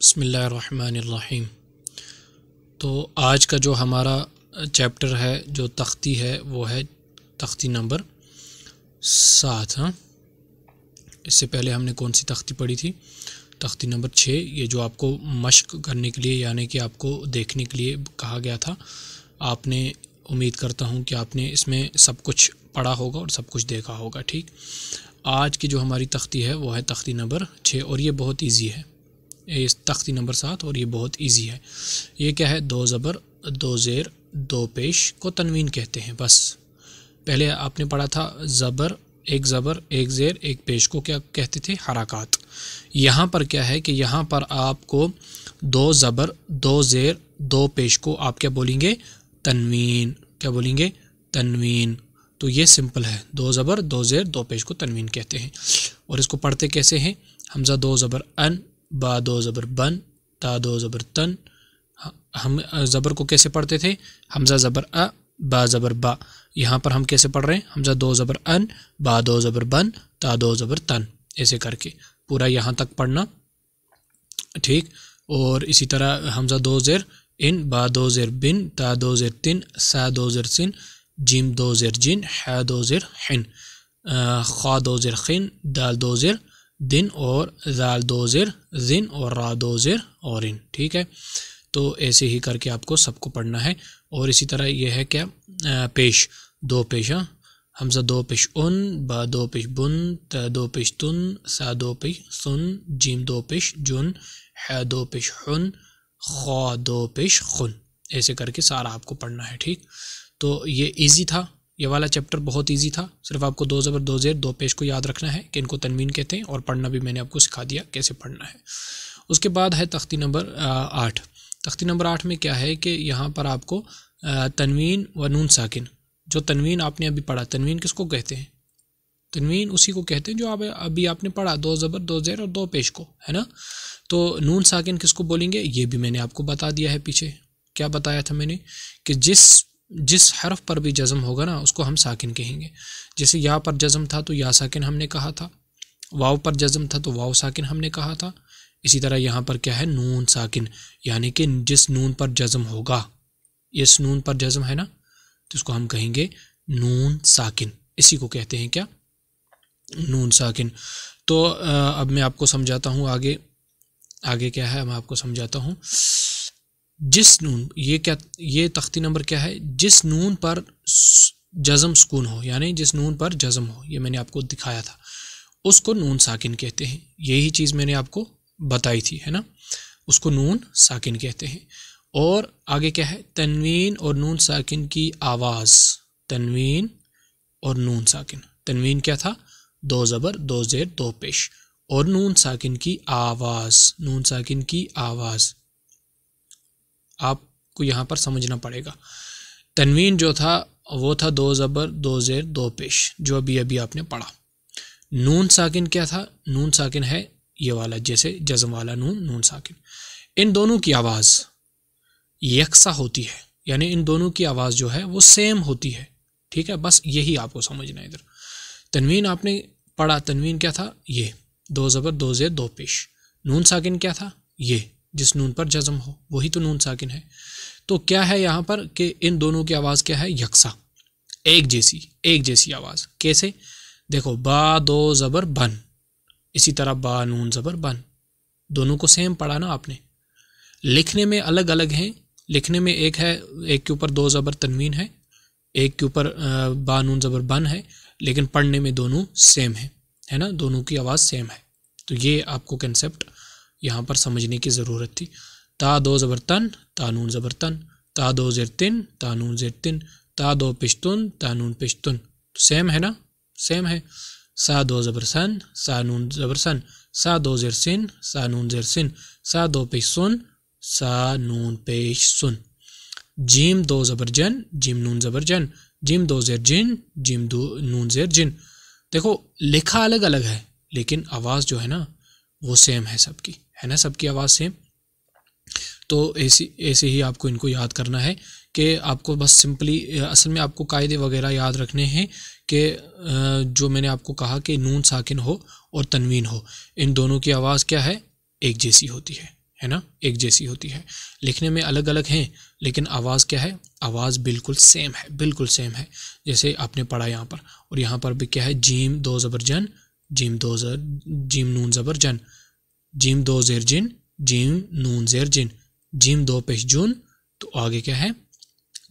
बिस्मिल्लाहिर्रहमानिर्रहीम। तो आज का जो हमारा चैप्टर है, जो तख्ती है, वो है तख्ती नंबर 7। हाँ, इससे पहले हमने कौन सी तख्ती पढ़ी थी? तख्ती नंबर 6। ये जो आपको मश्क करने के लिए, यानी कि आपको देखने के लिए कहा गया था। आपने, उम्मीद करता हूँ कि आपने इसमें सब कुछ पढ़ा होगा और सब कुछ देखा होगा। ठीक, आज की जो हमारी तख्ती है वो है तख्ती नंबर 6 और ये बहुत इजी है। इस तख्ती नंबर 7 और ये बहुत इजी है। ये क्या है? दो ज़बर, दो ज़ेर, दो पेश को तनवीन कहते हैं। बस पहले आपने पढ़ा था ज़बर, एक ज़ेर, एक पेश को क्या कहते थे? हरकात। यहाँ पर क्या है कि यहाँ पर आपको दो ज़बर, दो ज़ेर, दो पेश को आप क्या बोलेंगे? तनवीन। क्या बोलेंगे? तनवीन। तो ये सिंपल है, दो ज़बर, दो ज़ेर, दो पेश को तनवीन कहते हैं। और इसको पढ़ते कैसे हैं? हमज़ा दो ज़बर अन, बा दो ज़बर बन, ता दो ज़बर तन। हम ज़बर को कैसे पढ़ते थे? हमज़ा ज़बर अ, बा ज़बर बा। यहाँ पर हम कैसे पढ़ रहे हैं? हमज़ा दो ज़बर अन, बा दो ज़बर बन, ता दो ज़बर तन। ऐसे करके पूरा यहाँ तक पढ़ना। ठीक, और इसी तरह हमज़ा दो ज़ेर इन, बा दो ज़ेर बिन, ता दो ज़ेर तिन, सा दो ज़ेर सिन, जिम दो ज़ेर जिन, है दो ज़ेर हिन, खा दो ज़ेर खिन, दाल दो ज़ेर दिन, और जाल दो ज़ेर जिन, और रा दो ज़ेर और इन। ठीक है, तो ऐसे ही करके आपको सबको पढ़ना है। और इसी तरह ये है क्या? पेश, दो पेश। हमज़ा दो पेश उन, बा दो पेश बुन, ता दो पेश तुन, सा दो पेश सुन, जिम दो पेश जुन, है दो पेश हुन, खा दो पेश खुन। ऐसे करके सारा आपको पढ़ना है। ठीक, तो ये इजी था, ये वाला चैप्टर बहुत इजी था। सिर्फ आपको दो ज़बर, दो ज़ेर, दो पेश को याद रखना है कि इनको तनवीन कहते हैं, और पढ़ना भी मैंने आपको सिखा दिया कैसे पढ़ना है। उसके बाद है तख्ती नंबर 8। तख्ती नंबर 8 में क्या है कि यहाँ पर आपको तनवीन व नून साकिन, जो तनवीन आपने अभी पढ़ा, तनवीन किसको कहते हैं? तनवीन उसी को कहते हैं जो अभी आपने पढ़ा, दो ज़बर, दो ज़ेर और दो पेश को, है ना। तो नून साकिन किसको बोलेंगे? ये भी मैंने आपको बता दिया है पीछे। क्या बताया था मैंने? कि जिस हर्फ पर भी जज़म होगा ना, उसको हम साकिन कहेंगे। जैसे या पर जज़म था तो या साकिन हमने कहा था, वाव पर जज़म था तो वाव साकिन हमने कहा था। इसी तरह यहाँ पर क्या है? नून साकिन, यानी कि जिस नून पर जज़म होगा, इस नून पर जज़म है ना, तो उसको हम कहेंगे नून साकिन। इसी को कहते हैं क्या? नून साकिन। तो अब मैं आपको समझाता हूँ आगे क्या है, मैं आपको समझाता हूँ। जिस नून, ये तख्ती नंबर क्या है? जिस नून पर जज़म सुकून हो, यानी जिस नून पर जज़म हो, ये मैंने आपको दिखाया था, उसको नून साकिन कहते हैं। यही चीज़ मैंने आपको बताई थी, है ना, उसको नून साकिन कहते हैं। और आगे क्या है? तनवीन और नून साकिन की आवाज़। तनवीन और नून साकिन। तनवीन क्या था? दो ज़बर, दो ज़ेर, दो पेश, और नून साकिन की आवाज़। नून साकिन की आवाज़ आपको यहाँ पर समझना पड़ेगा। तनवीन जो था वो था दो ज़बर, दो ज़ेर, दो पेश, जो अभी आपने पढ़ा। नून साकिन क्या था? नून साकिन है ये वाला, जैसे जज़म वाला नून, नून साकिन। इन दोनों की आवाज़ यकसा होती है, यानी इन दोनों की आवाज़ जो है वो सेम होती है। ठीक है, बस यही आपको समझना है इधर। तनवीन आपने पढ़ा, तनवीन क्या था? ये दो ज़बर, दो ज़ेर, दो पेश। नून साकिन क्या था? ये जिस नून पर जज़म हो, वही तो नून साकिन है। तो क्या है यहाँ पर कि इन दोनों की आवाज़ क्या है? यकसा, एक जैसी आवाज़। कैसे? देखो, बा दो ज़बर बन, इसी तरह बा नून ज़बर बन, दोनों को सेम पढ़ा ना आपने। लिखने में अलग अलग हैं। लिखने में एक है, एक के ऊपर दो ज़बर तनवीन है, एक के ऊपर बा नून ज़बर बन है, लेकिन पढ़ने में दोनों सेम है ना, दोनों की आवाज़ सेम है। तो ये आपको कंसेप्ट यहाँ पर समझने की ज़रूरत थी। ता दो ज़बर तन, ता नून ज़बर तन, ता दो ज़ेर तिन, ता नून ज़ेर तिन, ता दो पिश्तुन, ता नून पिश्तुन, सेम है ना, सेम है। सा दो ज़बर सन, सा नून ज़बर सन, सा दो ज़ेर सिन, सा नून ज़ेर सिन, सा दो पेश सुन, सा नून पेश सुन। जिम दो ज़बर जन, जिम नून ज़बर जन, जिम दो ज़ेर जिन, जिम दो नून ज़ेर जिन। देखो, लिखा अलग अलग है, लेकिन आवाज़ जो है ना वो सेम है सबकी, है ना, सबकी आवाज़ सेम। तो ऐसे ही आपको इनको याद करना है कि आपको बस सिंपली, असल में आपको कायदे वगैरह याद रखने हैं कि जो मैंने आपको कहा कि नून साकिन हो और तनवीन हो, इन दोनों की आवाज़ क्या है? एक जैसी होती है है ना, एक जैसी होती है। लिखने में अलग अलग हैं लेकिन आवाज़ क्या है, आवाज़ बिल्कुल सेम है, बिल्कुल सेम है। जैसे आपने पढ़ा यहाँ पर, और यहाँ पर भी क्या है, जीम दो ज़बर जन, जीम नून ज़बर जन, जीम दो ज़ेर जिन, जीम नून ज़ेर जिन, जीम दो पेश जुन, तो आगे क्या है,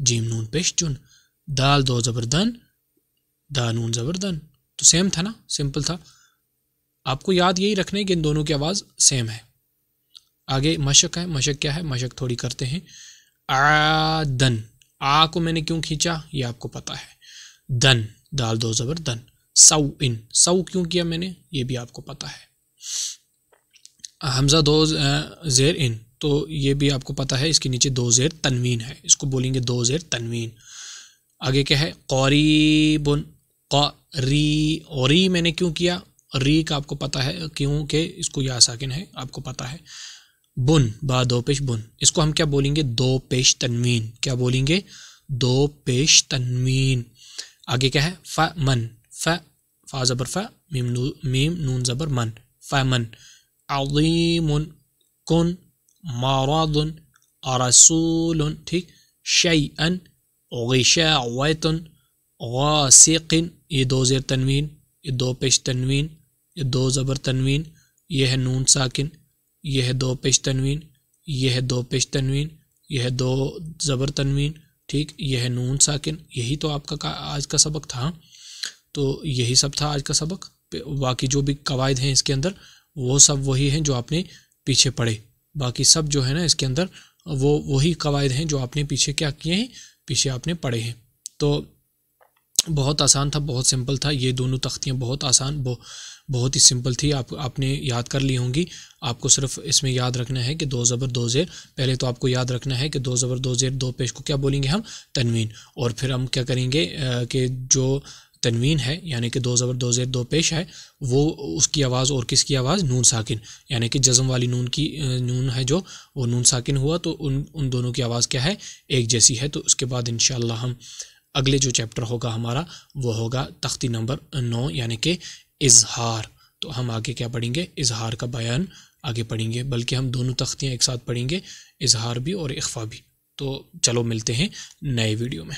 जीम नून पेश जुन। दाल दो ज़बर दन, दा नून ज़बर दन। तो सेम था ना, सिंपल था। आपको याद यही रखना है कि इन दोनों की आवाज़ सेम है। आगे मशक है, मशक क्या है, मशक थोड़ी करते हैं। आ दन, आ को मैंने क्यों खींचा ये आपको पता है। दन, दाल दो ज़बर दन। सौ इन, सौ क्यों किया मैंने ये भी आपको पता है। हमज़ा दो ज़ेर इन, तो ये भी आपको पता है, इसके नीचे दो ज़ेर तनवीन है, इसको बोलेंगे दो ज़ेर तनवीन। आगे क्या है, क़रीबुन, क़री, और री मैंने क्यों किया, री का आपको पता है क्योंकि इसको या साकिन है, आपको पता है। बुन, बा दो पेश बुन, इसको हम क्या बोलेंगे, दो पेश तनवीन। क्या बोलेंगे, दो पेश तनवीन। आगे क्या है, फ मन, फा ज़बर फ, मीम नून ज़बर मन, फ़मन। अज़ीमुन, कुन, मरदुन, रसूलुन, ठीक। शैअन, ग़िशावतुन, गासिक़िन, ये दो ज़ेर तनवीन, ये दो पेश तनवीन, ये दो ज़बर तनवीन, ये है नून साकिन, ये है दो पेश तनवीन, ये है दो पेश तनवीन, ये है दो ज़बर तनवीन, ठीक। ये है नून साकिन। यही तो आपका आज का सबक था। तो यही सब था आज का सबक। बाकी जो भी कवायद हैं इसके अंदर वो सब वही हैं जो आपने पीछे पढ़े। बाकी सब जो है ना इसके अंदर वो वही कवायद हैं जो आपने पीछे क्या किए हैं, पीछे आपने पढ़े हैं। तो बहुत आसान था, बहुत सिंपल था। ये दोनों तख्तियाँ बहुत आसान, बहुत ही सिंपल थी। आपने याद कर ली होंगी। आपको सिर्फ इसमें याद रखना है कि दो ज़बर दो ज़ेर, पहले तो आपको याद रखना है कि दो ज़बर दो ज़ेर दो पेश को क्या बोलेंगे हम, तनवीन। और फिर हम क्या करेंगे कि जो तनवीन है यानी कि दो ज़बर दो ज़ेर दो पेश है, वो उसकी आवाज़ और किसकी आवाज़, नून साकिन, यानी कि जज़म वाली नून की नून है जो वो नून साकिन हुआ, तो उन दोनों की आवाज़ क्या है, एक जैसी है। तो उसके बाद इंशाअल्लाह हम अगले जो चैप्टर होगा हमारा वो होगा तख्ती नंबर 9 यानी कि इजहार। तो हम आगे क्या पढ़ेंगे, इजहार का बयान आगे पढ़ेंगे, बल्कि हम दोनों तख्तियाँ एक साथ पढ़ेंगे, इजहार भी और इख्फा भी। तो चलो मिलते हैं नए वीडियो में।